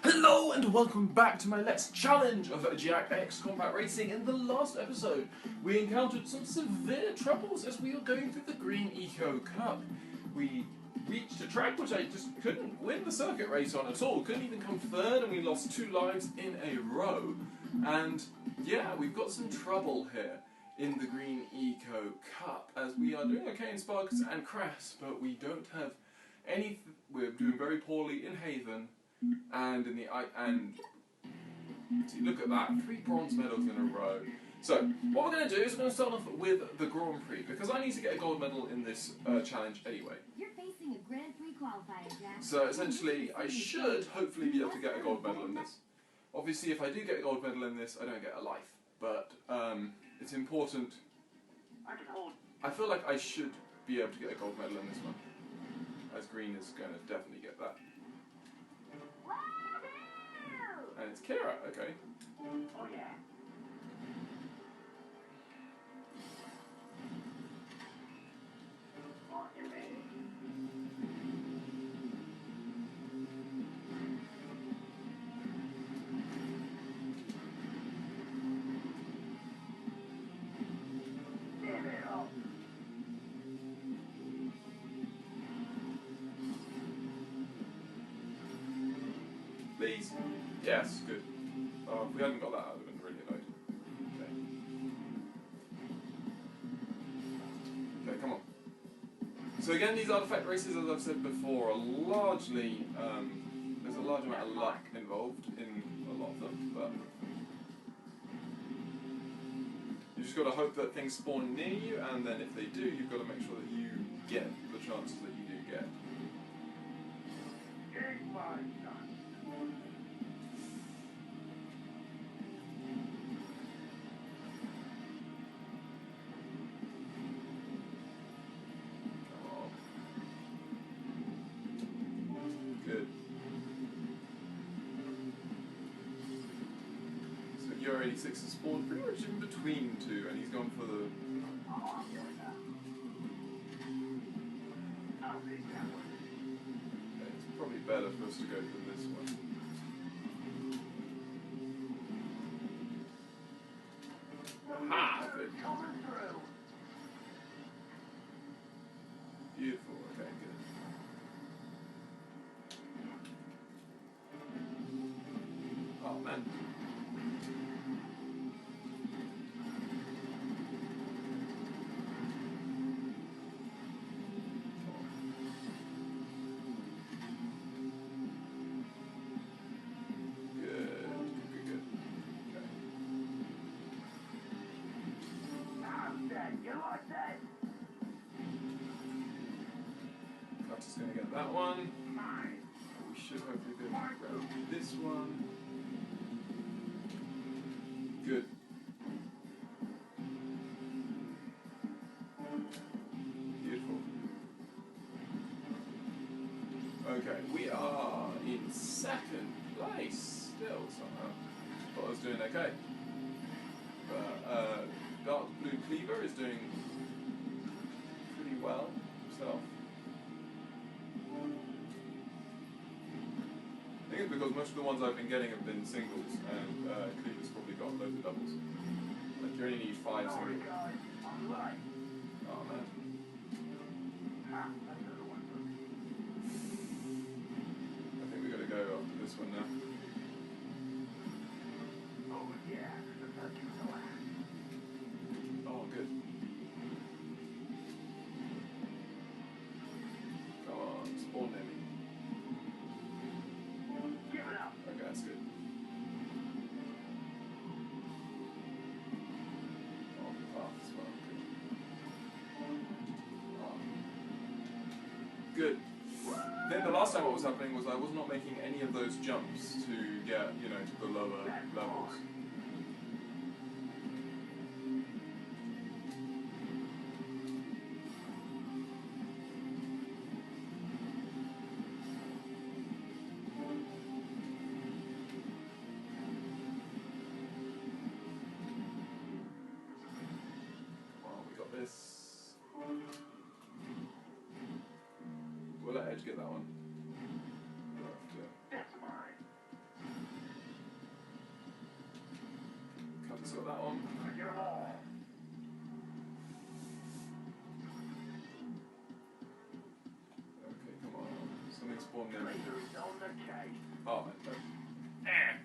Hello and welcome back to my Let's Challenge of Jack X Combat Racing. In the last episode, we encountered some severe troubles as we were going through the Green Eco Cup. We reached a track which I just couldn't win the circuit race on at all, couldn't even come third, and we lost 2 lives in a row. And yeah, we've got some trouble here in the Green Eco Cup as we are doing okay in Sparks and Crass, but we don't have any. We're doing very poorly in Haven. And in the see, look at that, 3 bronze medals in a row. So what we're going to do is we're going to start off with the Grand Prix because I need to get a gold medal in this challenge anyway. You're facing a Grand Prix qualifier, Jack. So essentially, I should hopefully be able to get a gold medal in this. Obviously, if I do get a gold medal in this, I don't get a life. But it's important. I feel like I should be able to get a gold medal in this one, as Green is going to definitely get that. And it's Kira, okay. Oh yeah. On your way. Damn it all. Please. Yes, good. If we hadn't got that, I would have been really annoyed. Okay, come on. So again, these artifact races, as I've said before, are largely, there's a large amount of luck involved in a lot of them, but you just got to hope that things spawn near you, and then if they do, you've got to make sure that you get the chances that you do get. Take my shot. Good. So Euro 86 has spawned pretty much in between 2, and he's gone for the. Oh, I'm doing that. I'll take that one. Okay, it's probably better for us to go for this one. Aha! Good. Coming through. Beautiful. Okay, good. Oh man. Good. Okay. I'm dead. You like that? Cutter's gonna get that one. Mine. We should hopefully be able to grab this one. Good. Beautiful. Okay, we are in 2nd place still somehow. Thought I was doing okay. But Dark Blue Cleaver is doing pretty well himself. I think it's because most of the ones I've been getting have been singles, and Cleaver's probably got loads of doubles. Like you only need 5 Sorry, singles. guys. I'm right. Oh man. Ah, another one for me. I think we gotta go after this one now. Oh yeah. The turkey's the last. Oh good. Come on, spawn near me. Give it up. Okay, that's good. Oh, path as well. Good. Good. I think the last time what was happening was I was not making any of those jumps to get, you know, to the lower levels. Well, we got this. We'll let Edge get that one. We'll have to That's mine. just got that one. I get them all. Okay, come on. Something spawned in. Lasers on the case. Oh, man.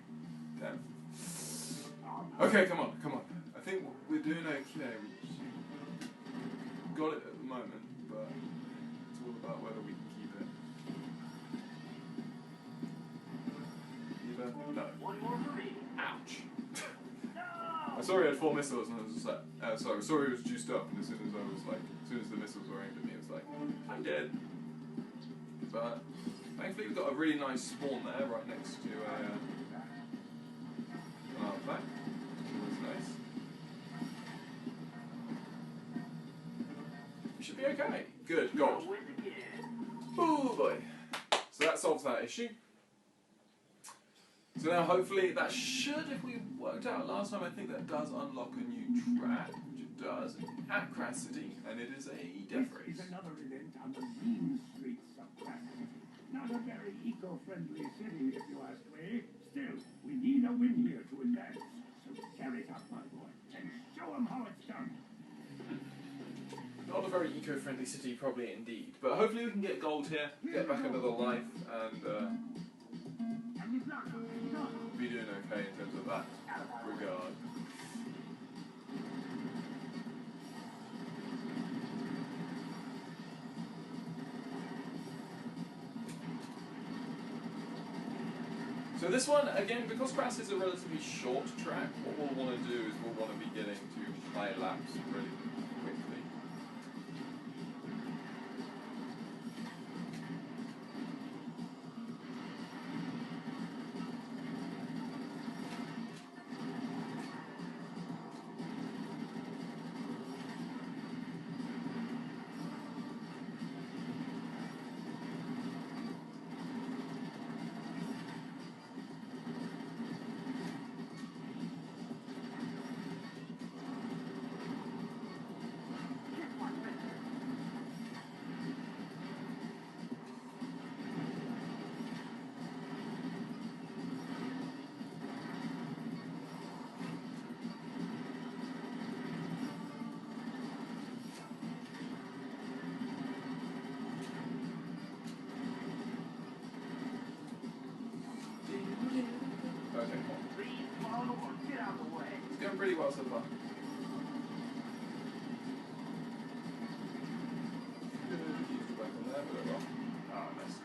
Damn. Okay, come on. I think we're doing okay. We got it at the moment, but it's all about whether we can keep it. Either. No. One more for me. Ouch. No! I saw he had 4 missiles, and I was just like, sorry, I saw he was juiced up, and as soon as the missiles were aimed at me, it was like, I'm dead. But thankfully, we got a really nice spawn there, right next to an artifact. It was nice. We should be okay. Good, gold. Win again. Oh boy. So that solves that issue. So now hopefully that should, if we worked out last time, I think that does unlock a new track, which it does, at Crass City, and it is a death This race. is another event on the mean streets of Crass City. Not a very eco-friendly city, if you ask me. Still, we need a win here to advance. So carry it up, my boy, and show them how it's done. Not a very eco-friendly city, probably indeed. But hopefully we can get gold here, get back another life, and be doing okay in terms of that regard. So this one, again, because Crass is a relatively short track, what we'll want to do is we'll want to be getting to high laps really quickly. Okay, come on. Please follow or get out of the way. It's going pretty well so far. Back on there, but well. Oh, nice.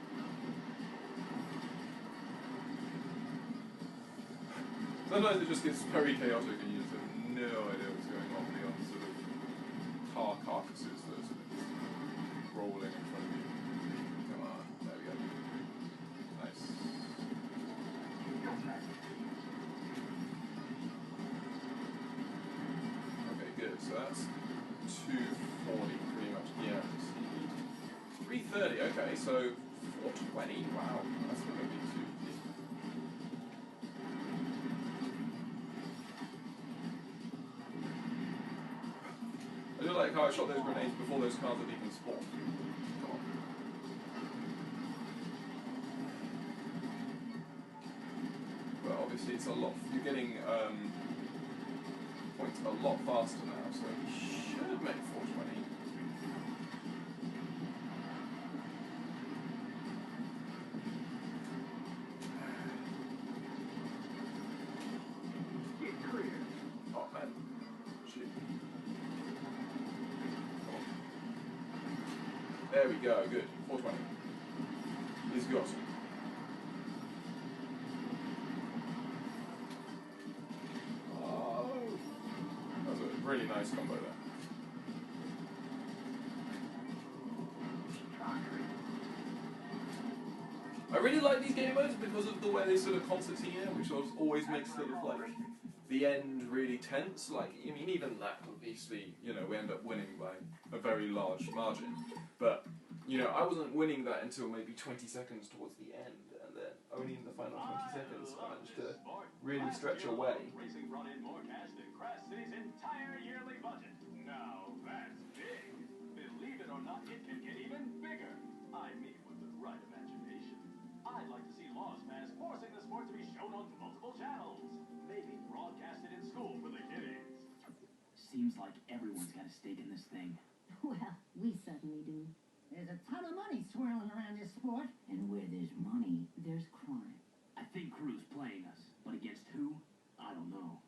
Sometimes it just gets very chaotic and you just have no idea what's going on beyond sort of car carcasses that are sort of rolling in front of you. Come on, there we go. Nice. Okay, good. So that's 240 pretty much guaranteed. 330, okay, so 420, wow, that's going to be too easy. I do like how I shot those grenades before those cars had even spawned. Come on. But obviously it's a lot, you're getting points a lot faster now, so we should make 420. Get clear. Oh man. Shoot. Come on. There we go, good. 420. He's got it. Oh. That was a really nice combo there. I really like these game modes because of the way they sort of concertina, which sort of always makes sort of like the end really tense. Like, I mean, even that, obviously, you know, we end up winning by a very large margin. But, you know, I wasn't winning that until maybe 20 seconds towards the end, and then only in the final 20 seconds I managed to really stretch away. Racing brought in more cash than Crass City's entire yearly budget. Now that's big. Believe it or not, it can get even bigger. I mean, with the right imagination. I'd like to see Lost Pass forcing the sport to be shown on multiple channels. Maybe broadcasted in school for the Seems like everyone's got a stake in this thing. Well, we certainly do. There's a ton of money swirling around this sport. And where there's money, there's crime. I think Crew's playing us, but against who? I don't know.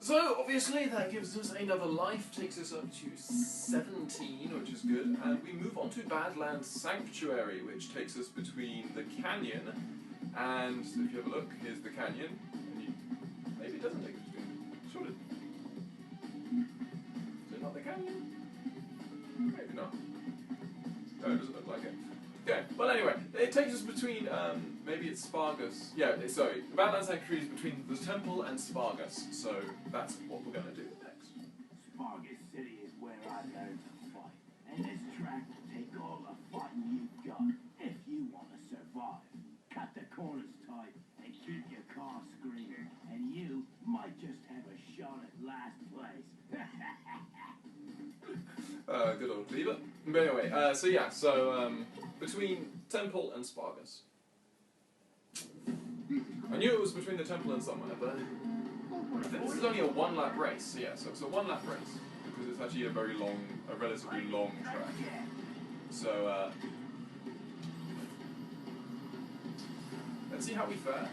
So, obviously, that gives us another life, takes us up to 17, which is good, and we move on to Badlands Sanctuary, which takes us between the canyon and, so if you have a look, here's the canyon, and you, maybe it doesn't take us between, sure it. Is it not the canyon? Maybe not. No, it doesn't look like it. Okay, well anyway, it takes us between, maybe it's Spargus. Yeah, sorry, Badlands Sanctuary is between the temple and Spargus, so that's what we're going to do next. Spargus City is where I learned to fight, and this track will take all the fighting you've got if you want to survive. Cut the corners tight and keep your car screaming, and you might just have a shot at last place. Good old Cleaver. But anyway, between Temple and Spargus. I knew it was between the Temple and somewhere, but I think this is only a one-lap race. Yeah, so it's a one-lap race because it's actually a relatively long track. So let's see how we fare.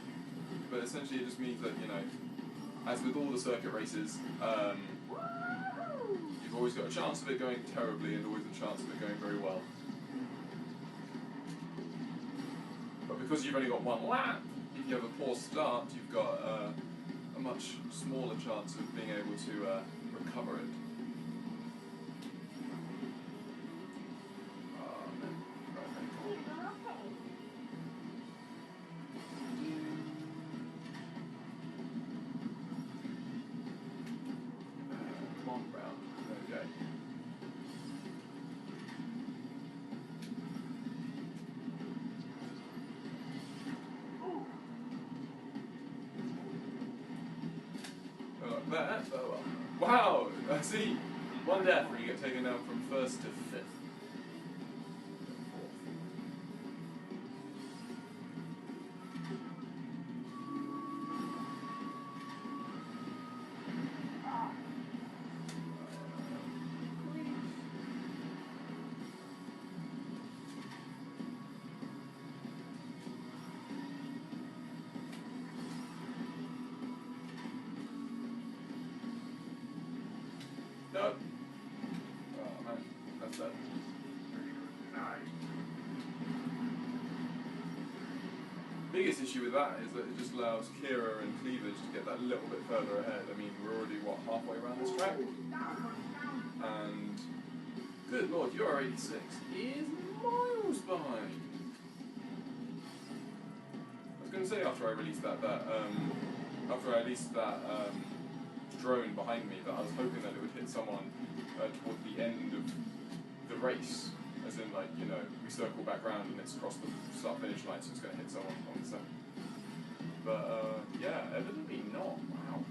But essentially, it just means that, you know, as with all the circuit races, you've always got a chance of it going terribly and always a chance of it going very well. But because you've only got one lap, if you have a poor start, you've got a much smaller chance of being able to recover it. That, oh well. Wow! I see. One death when you get taken down from 1st to 5th. No. Oh man, that's that. Biggest issue with that is that it just allows Kira and Cleavage to get that little bit further ahead. I mean, we're already, what, halfway around this track? And, good lord, your 86 is miles behind. I was going to say after I released that drone behind me, that I was hoping that it would hit someone toward the end of the race, as in, like, you know, we circle back round and it's across the start-finish line, so it's going to hit someone on the second. But yeah, evidently not. Wow.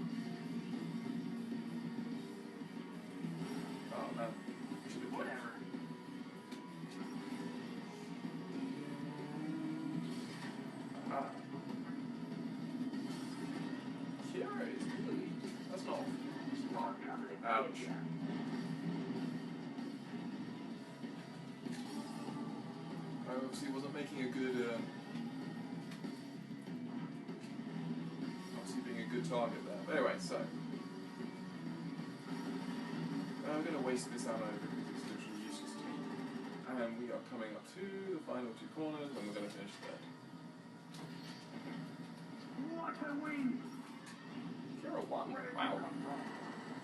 Oh man, should have kept. Kira is really. That's not. Ouch. I obviously wasn't making a good. Obviously being a good target there. But anyway, so. I'm going to waste this ammo because it's literally useless to me. And we are coming up to the final two corners and we're going to finish third. What a win! Kira won. Wow.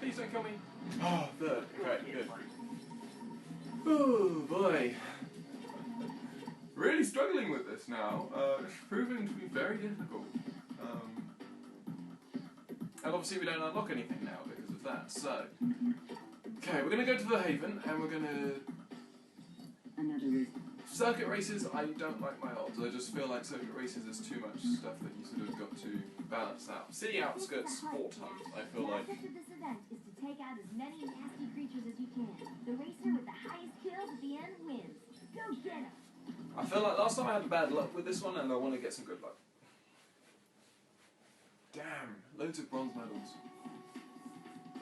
Please don't kill me. Oh, third. Okay, good. Oh boy. Really struggling with this now. It's proving to be very difficult. And obviously we don't unlock anything now because of that, so. Okay, we're going to go to the Haven and we're going to. Another reason. Circuit races, I don't like my odds. I just feel like circuit races is too much stuff that you sort of got to balance out. City outskirts, sport hunt, I feel like. The object of this event is to take out as many nasty creatures as you can. The racer with the highest kills at the end wins. Go get him! I feel like last time I had bad luck with this one and I want to get some good luck. loads of bronze medals.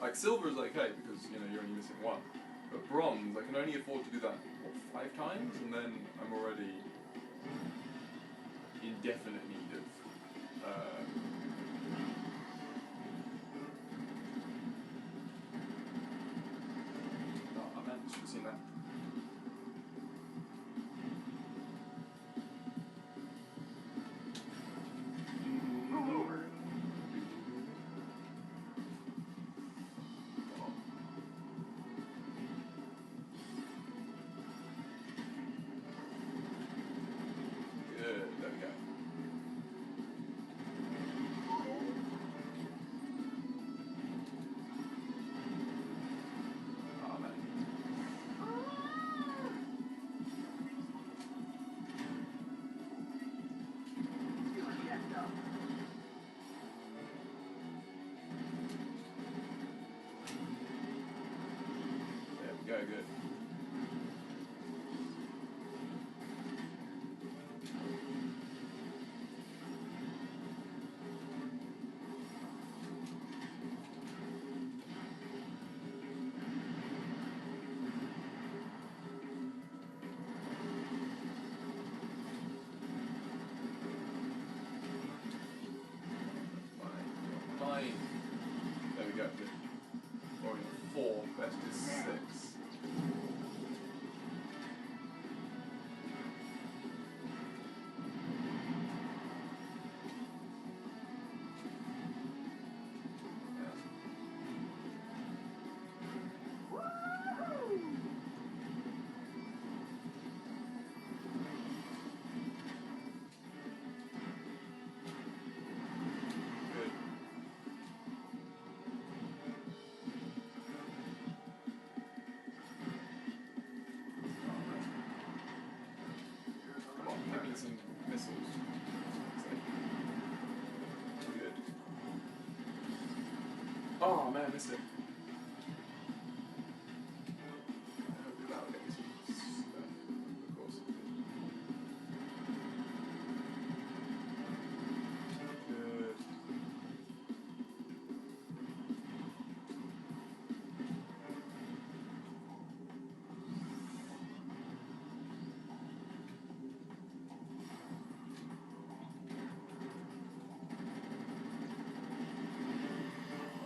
Like silver is okay because you know you're only missing one, but bronze I can only afford to do that what, 5 times, and then I'm already in definite need of. Oh man, should have seen that. Good, there we go. Oh man. Feeling jacked up. There we go, good. Fine. There we go, good. Already 4, best is 6. Good. Come on, give me some missiles. Good. Oh man, missed it. Hopefully that'll get me some stuff, of course. Good.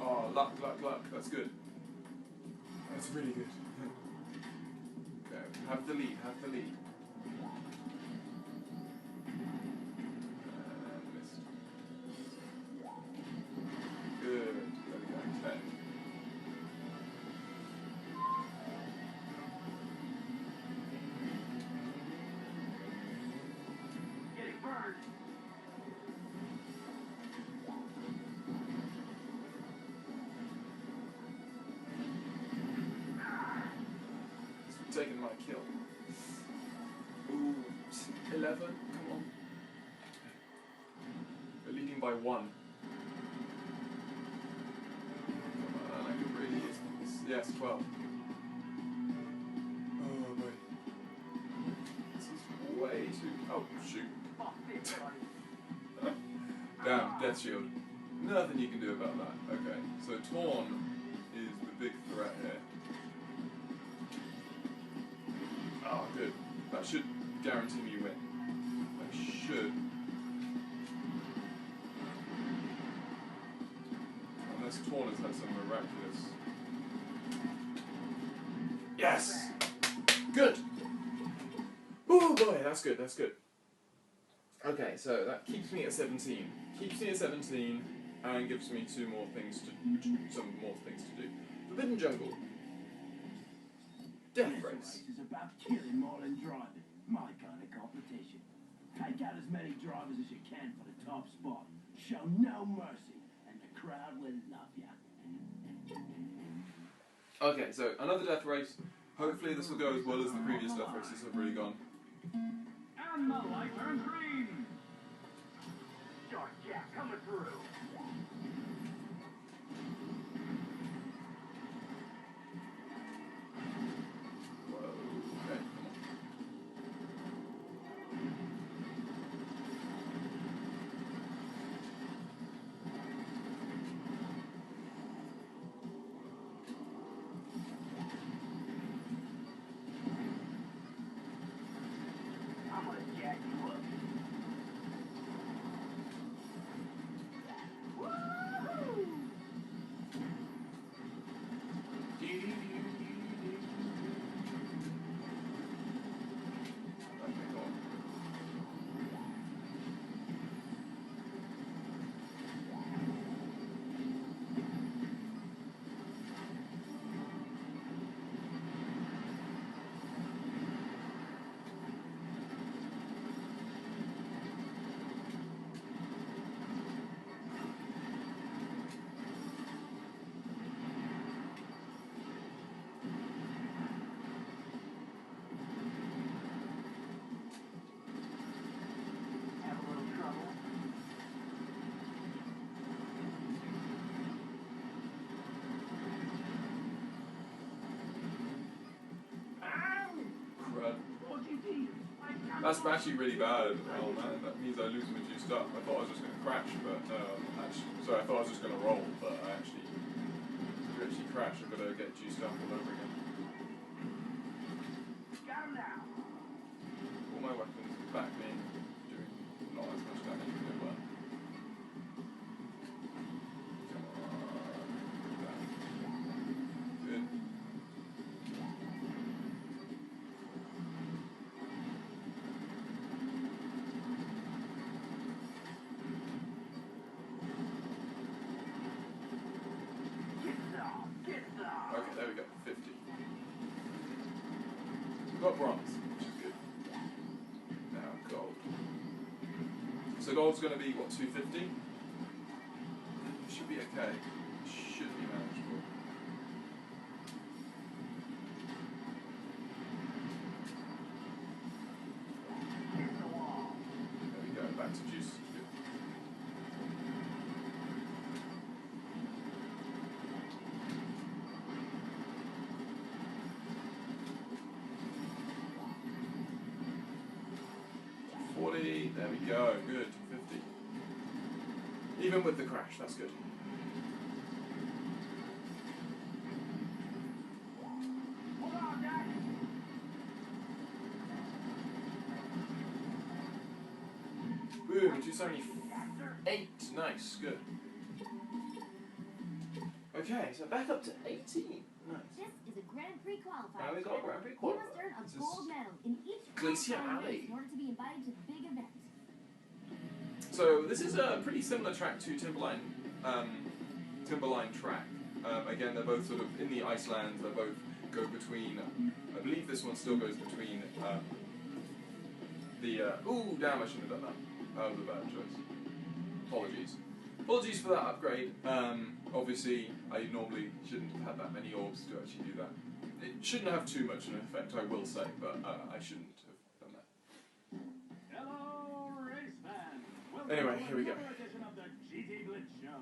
Oh, luck, luck, luck. That's good. That's really good. Okay, have the lead, have the lead. Missed. Good. There we go. 10. Getting burned. It's taking my kill. Ooh, 11. Come on. We're leading by 1. Come on, I could really use this. Yes, 12. Oh boy. This is way too. Oh, shoot. Fuck this, buddy. Damn, Death Shield. Nothing you can do about that. Okay, so Torn is the big threat here. Oh, good. That should guarantee me win. That should. Unless Torn has had some miraculous. Yes! Good! Oh boy, that's good, that's good. Okay, so that keeps me at 17. Keeps me at 17 and gives me some more things to do. Forbidden Jungle. Death This Race. race is about killing more than driving. My kind of competition. Take out as many drivers as you can for the top spot. Show no mercy, and the crowd will love you. Okay, so another Death Race. Hopefully this will go as well as the previous Death Races have really gone. And the light turns green. Shark Jack coming through. Whoa, okay, come on. That's actually really bad. Oh man, that means I lose my juiced up. I thought I was just going to crash, but sorry, I thought I was just going to roll, but I actually crashed. I've got to get juiced up all over again. Got him now. All my weapons back me doing not as much damage as they were. Come on. Good. Okay, there we go. 50. We've got bronze, which is good. Now gold. So gold's going to be, what, 250? Should be okay. Should be manageable. There we go, back to juice. Good. There we go, good, 50. Even with the crash, that's good. Boom, 278, nice, good. Okay, so back up to 18, nice. This is a Grand Prix qualifier. Now we got a Grand Prix You must qualifier. earn This a is gold medal in each Glacier qualifying Alley. race in order to be invited to the big event. So this is a pretty similar track to Timberline track. Again, they're both sort of in the Icelands. They both go between. I believe this one still goes between ooh, damn! I shouldn't have done that. That was a bad choice. Apologies for that upgrade. Obviously, I normally shouldn't have had that many orbs to actually do that. It shouldn't have too much an effect, I will say, but I shouldn't have done that. Hello, race fans. Welcome Anyway, to here we go. another edition of the GT Blitz Show.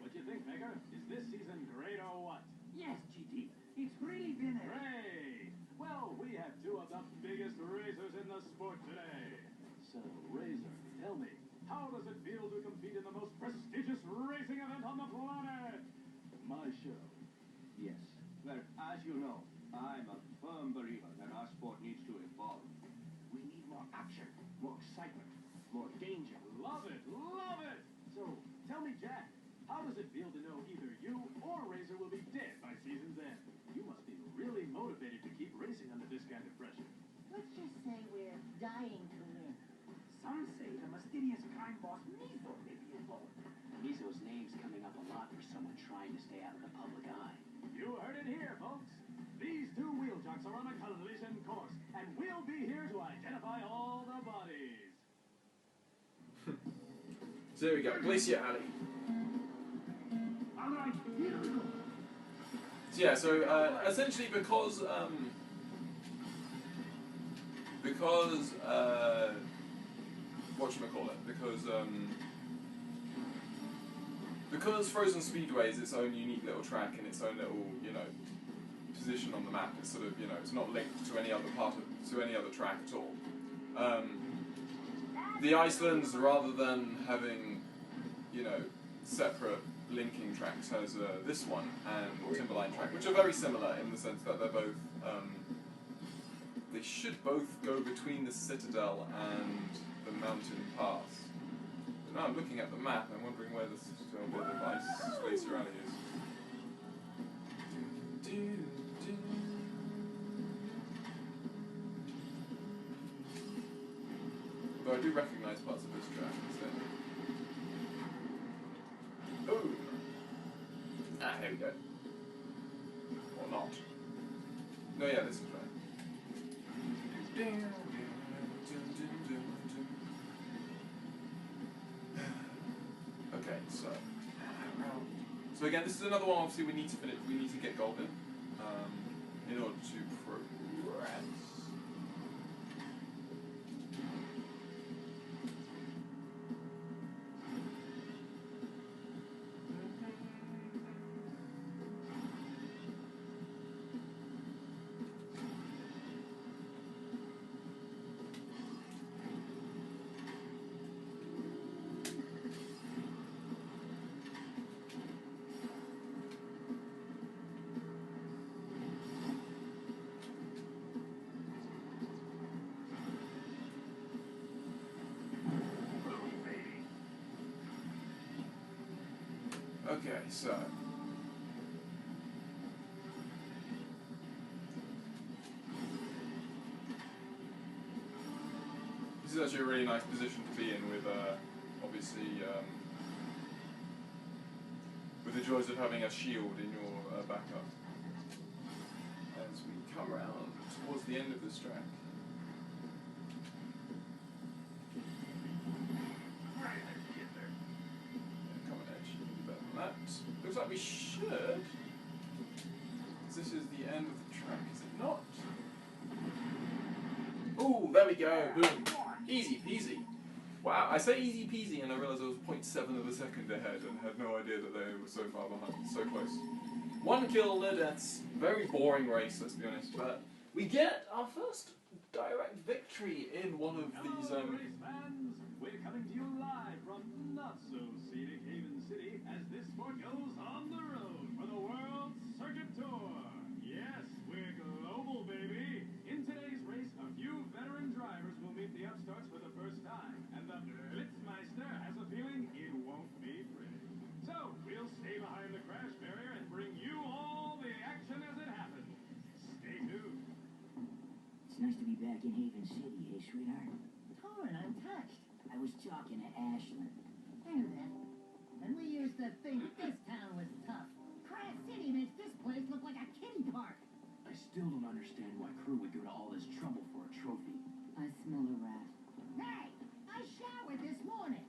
What you think, Baker? Is this season great or what? Yes, GT. It's really been a... Great! Well, we have two of the biggest racers in the sport today. So, Razor, tell me, how does it feel to compete in the most prestigious racing event on the planet? My show. Yes. Well, as you know, I'm a firm believer that our sport needs to evolve. We need more action, more excitement, more danger. Love it! Love it! So, tell me, Jack, how does it feel to know either you or Razor will be dead by season's end? You must be really motivated to keep racing under this kind of pressure. Let's just say we're dying to win. Some say the mysterious crime boss Mizo may be involved. Mizo's name's coming up a lot for someone trying to stay out of the public eye. You heard it here, folks. These two wheel jocks are on a collision course, and we'll be here to identify all the bodies. So there we go, Glacier Alley. All right, here we go. So yeah, so essentially because because Frozen Speedway is its own unique little track and its own little, position on the map. It's sort of, it's not linked to any other track at all. The Icelands, rather than having, separate linking tracks, has this one and Timberline track, which are very similar in the sense that they're both, they should both go between the Citadel and the mountain pass. But now I'm looking at the map and I'm wondering where this bit of ice Glacier Alley is. Though I do recognise parts of this track instead. Boom! Ah, here we go. Or not. No, yeah, this is right. Okay, so again, this is another one. Obviously, we need to finish. We need to get gold in order to progress. Okay, so. This is actually a really nice position to be in with, obviously, with the joys of having a shield in your backup. As we come around towards the end of this track. Come on, Edge. Do better than that. Looks like we should. This is the end of the track, is it not? Oh, there we go. Boom. Easy peasy. Wow, I say easy peasy and I realised I was 0.7 of a second ahead and had no idea that they were so far behind. So close. 1 kill, no deaths. Very boring race, let's be honest. But we get our first direct victory in one of these. Hello, race fans! We're coming to you live from not so scenic Haven City as this sport goes on the road for the World Circuit Tour. Yes, we're global, baby. In today's race, a few veteran drivers will meet the upstarts for the first time, and the Blitzmeister has a feeling it won't be pretty. So we'll stay behind the crash barrier and bring you all the action as it happens. Stay tuned. It's nice to be back in Haven City, eh, sweetheart? Torrin, I'm touched. I was talking to Ashlyn. I knew that. And we used to think this town was tough. Crash City makes this place look like a kiddie park. I still don't understand why crew would go to all this trouble for a trophy. I smell a rat. Hey, I showered this morning.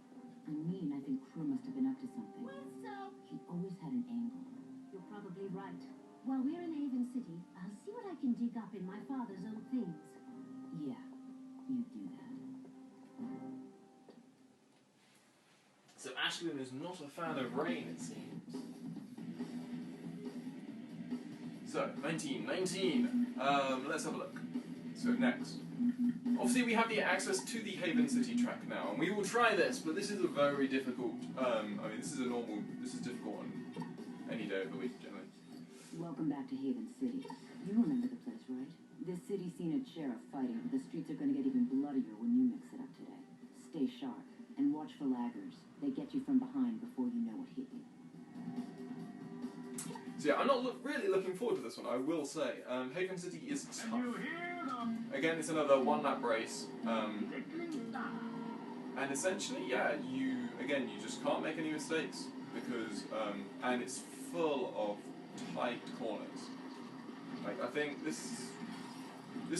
I think Crew must have been up to something. Well, so? He always had an angle. You're probably right. While we're in Haven City, I'll see what I can dig up in my father's old things. Yeah, you do that. So Ashlyn is not a fan of rain, it seems. So, 19. Let's have a look. So next. Obviously we have the access to the Haven City track now, and we will try this, but this is a very difficult, this is difficult on any day of the week, generally. Welcome back to Haven City. You remember the place, right? This city's seen its share of fighting, but the streets are going to get even bloodier when you mix it up today. Stay sharp, and watch for laggers. They get you from behind before you know what hit you. So yeah, I'm not really looking forward to this one, I will say. Haven City is tough. Again, it's another one-lap race. And essentially, yeah, you just can't make any mistakes because, and it's full of tight corners. Like, I think this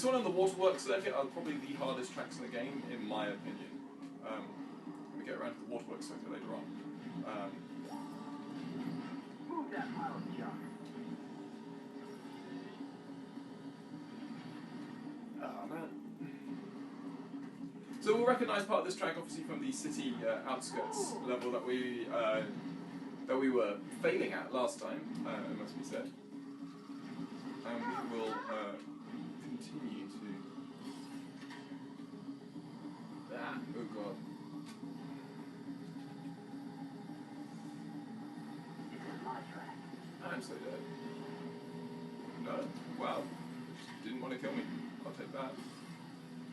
one on the Waterworks circuit are probably the hardest tracks in the game, in my opinion. We get around to the Waterworks circuit later on. Move that pile of junk. Oh man. So we'll recognise part of this track obviously from the city outskirts level that we were failing at last time, it must be said. And we will continue to... Ah, oh god. I'm so dead. No? Wow. Didn't want to kill me. I'll take that.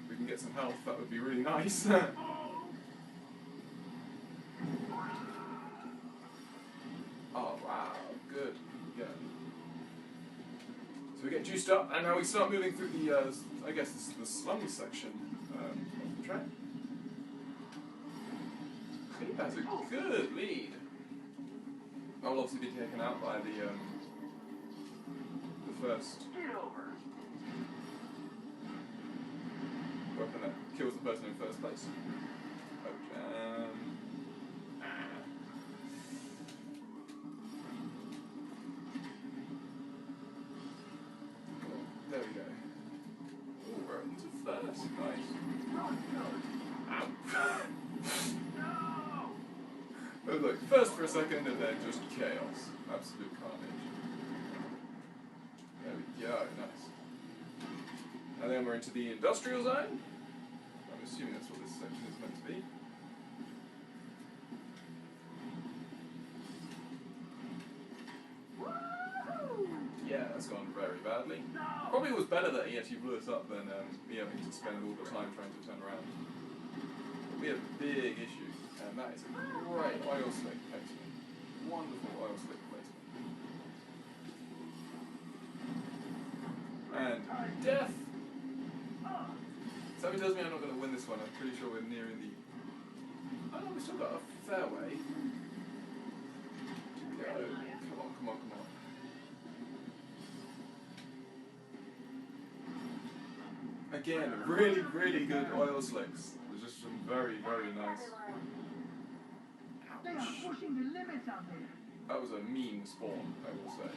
If we can get some health, that would be really nice. Oh, wow. Good. Yeah. So we get juiced up, and now we start moving through the, I guess this is the slum section of the track. He has a good lead. I will obviously be taken out by the first weapon that kills the person in first place. Oh, there we go. Oh, we're into first. Nice. Ow. It was like first for a second and then just chaos. Absolute carnage. There we go, nice. And then we're into the industrial zone. I'm assuming that's what this section is meant to be. Yeah, that's gone very badly. Probably was better that he actually blew us up than me having to spend all the time trying to turn around. But we have a big issue. And that is a great oil slick, excellent. Wonderful oil slick placement. And death! Something tells me I'm not going to win this one. I'm pretty sure we're nearing the... I know we've still got a fair way. Go. Come on, come on, come on. Again, really, really good oil slicks. There's just some very, very nice. They are pushing the limits out there. That was a mean spawn, I will say,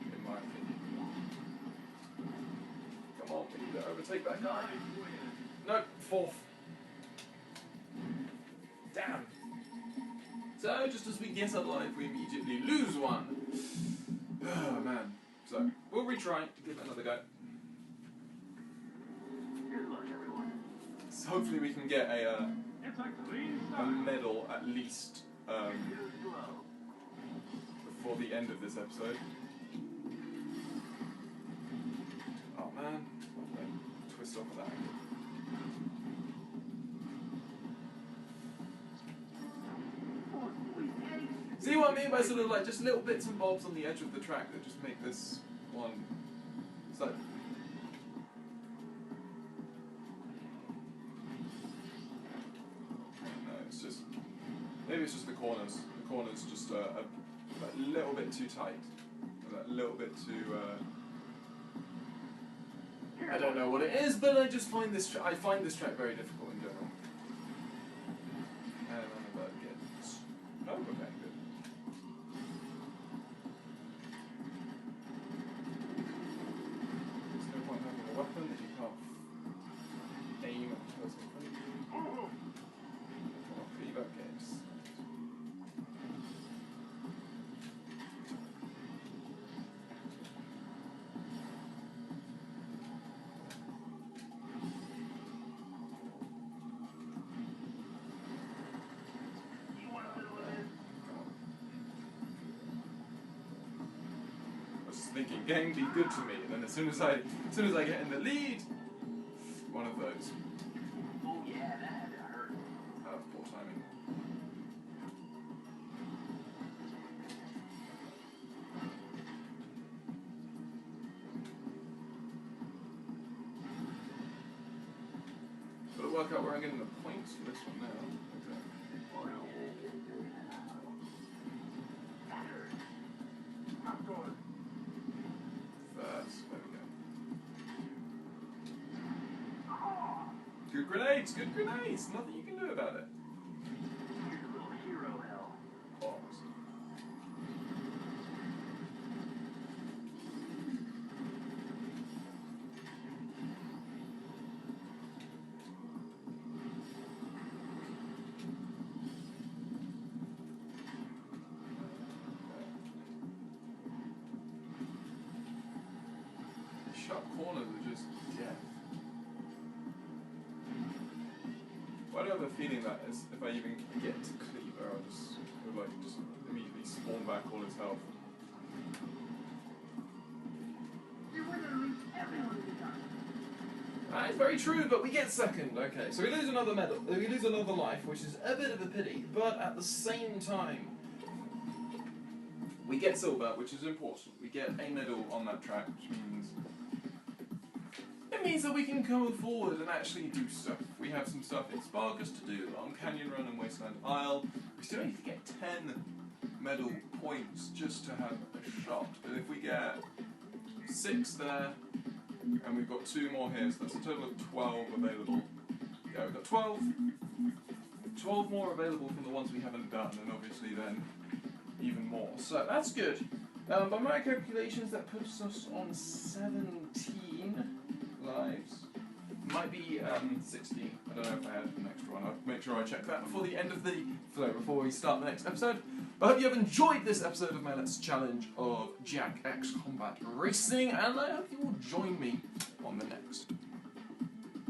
in my opinion. Come on, we need to overtake that guy. No, fourth. Damn. So, just as we get alive, we immediately lose one. Oh, man. So, we'll retry, give it another go. Good luck, everyone. So hopefully we can get a It's a clean start. medal at least before the end of this episode. Oh man, twist off of that. See what I mean by sort of like just little bits and bobs on the edge of the track that just make this one. It's like. No, it's just. Maybe it's just the corners. The corners just a little bit too tight. A little bit too. I don't know what it is, but I just find this. I find this track very difficult in general. And I'm about to get. Oh, okay, good. There's no point having a weapon if you can't aim at the person in front of you. Come on, feedback games. Thinking, game, be good to me. And then as soon as I get in the lead, one of those. Oh yeah, that had to hurt. That was poor timing. Gotta work out where I'm getting the points for this one now. Okay. Not good. First, there we go. Good grenades, good grenades. Nothing you can do about it. Here's a little hero hell. Bombs. Sharp corners are just death. Well, I do have a feeling that if I even get to Cleaver, I'll just immediately spawn back all his health. You would have reached everyone in the dark. That is very true, but we get second. Okay, so we lose another medal. We lose another life, which is a bit of a pity. But at the same time, we get silver, which is important. We get a medal on that track, which means it means that we can go forward and actually do stuff. We have some stuff in Sparkus to do on Canyon Run and Wasteland Isle. We still need to get 10 medal points just to have a shot. But if we get 6 there, and we've got 2 more here, so that's a total of 12 available. Yeah, we've got 12 more available from the ones we haven't done, and obviously then even more. So that's good. By my calculations, that puts us on 17 lives. Might be 16. I don't know if I had an extra one. I'll make sure I check that before the end of before we start the next episode. But I hope you have enjoyed this episode of my Let's Challenge of Jak X Combat Racing, and I hope you will join me on the next.